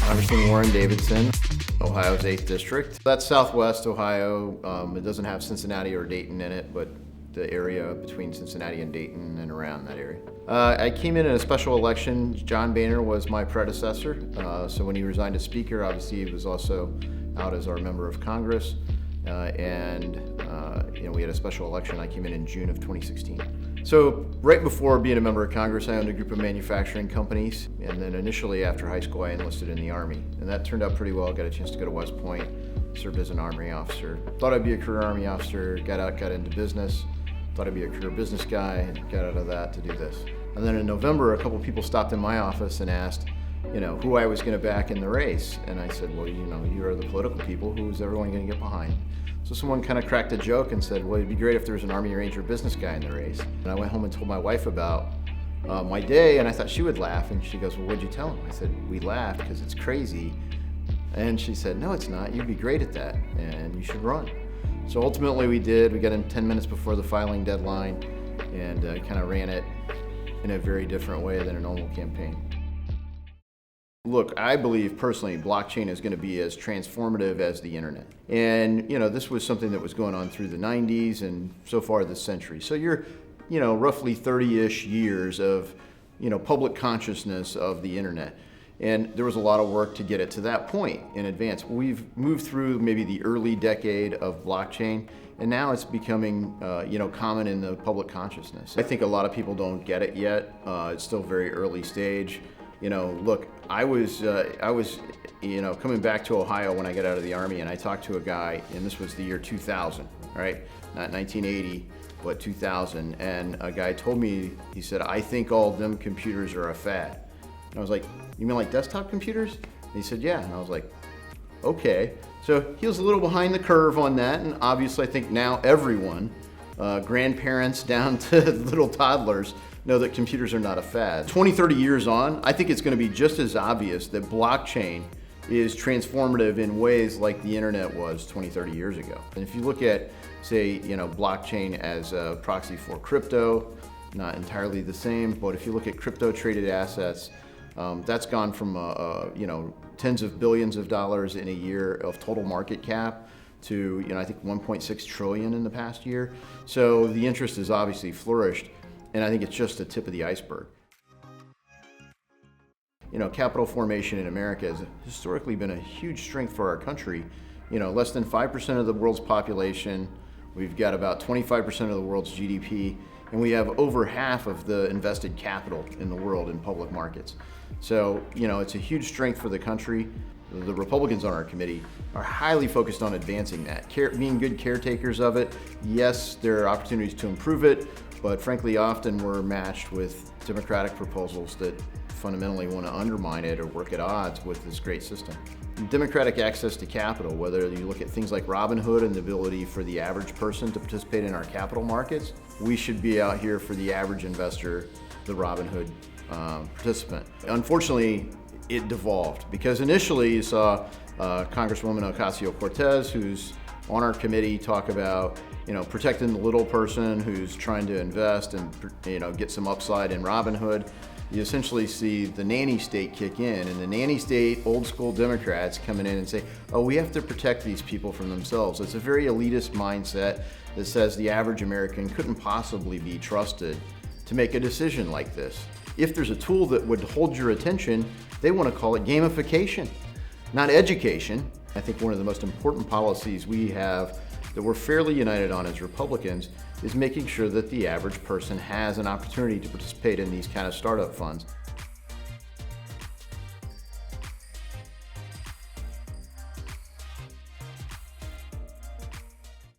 Congressman Warren Davidson, Ohio's 8th District. That's Southwest Ohio. It doesn't have Cincinnati or Dayton in it, but the area between Cincinnati and Dayton and around that area. I came in a special election. John Boehner was my predecessor. So when he resigned as Speaker, obviously he was also out as our member of Congress. We had a special election. I came in June of 2016. So right before being a member of Congress, I owned a group of manufacturing companies. And then initially after high school, I enlisted in the Army. And that turned out pretty well. Got a chance to go to West Point, served as an Army officer. Thought I'd be a career Army officer, got out, got into business. Thought I'd be a career business guy, and got out of that to do this. And then in November, a couple people stopped in my office and asked, who I was going to back in the race. And I said, well, you are the political people. Who's everyone going to get behind? So someone kind of cracked a joke and said, well, it'd be great if there was an Army Ranger business guy in the race. And I went home and told my wife about my day, and I thought she would laugh. And she goes, well, what'd you tell him? I said, we laughed because it's crazy. And she said, no, it's not. You'd be great at that, and you should run. So ultimately we did. We got in 10 minutes before the filing deadline and kind of ran it in a very different way than a normal campaign. Look, I believe personally blockchain is going to be as transformative as the internet. And this was something that was going on through the 90s and so far this century. So you're roughly 30-ish years of public consciousness of the internet. And there was a lot of work to get it to that point in advance. We've moved through maybe the early decade of blockchain, and now it's becoming common in the public consciousness. I think a lot of people don't get it yet. It's still very early stage. Look, I was coming back to Ohio when I got out of the Army, and I talked to a guy, and this was the year 2000, right? Not 1980, but 2000. And a guy told me, he said, I think all of them computers are a fad. And I was like, you mean like desktop computers? And he said, yeah. And I was like, okay. So he was a little behind the curve on that, and obviously I think now everyone, grandparents down to little toddlers, know that computers are not a fad. 20, 30 years on, I think it's going to be just as obvious that blockchain is transformative in ways like the internet was 20, 30 years ago. And if you look at, say, blockchain as a proxy for crypto, not entirely the same, but if you look at crypto traded assets, that's gone from tens of billions of dollars in a year of total market cap to I think 1.6 trillion in the past year. So the interest has obviously flourished, and I think it's just the tip of the iceberg. Capital formation in America has historically been a huge strength for our country. Less than 5% of the world's population, we've got about 25% of the world's GDP, and we have over half of the invested capital in the world in public markets. So, it's a huge strength for the country. The Republicans on our committee are highly focused on advancing that, being good caretakers of it. Yes, there are opportunities to improve it, but frankly, often we're matched with Democratic proposals that fundamentally want to undermine it or work at odds with this great system. Democratic access to capital, whether you look at things like Robinhood and the ability for the average person to participate in our capital markets, we should be out here for the average investor, the Robinhood participant. Unfortunately, it devolved because initially you saw Congresswoman Ocasio-Cortez, who's on our committee, talk about protecting the little person who's trying to invest and get some upside in Robinhood. You essentially see the nanny state kick in, and the nanny state old school Democrats coming in and say, oh, we have to protect these people from themselves. It's a very elitist mindset that says the average American couldn't possibly be trusted to make a decision like this. If there's a tool that would hold your attention, they want to call it gamification, not education. I think one of the most important policies we have that we're fairly united on as Republicans is making sure that the average person has an opportunity to participate in these kind of startup funds.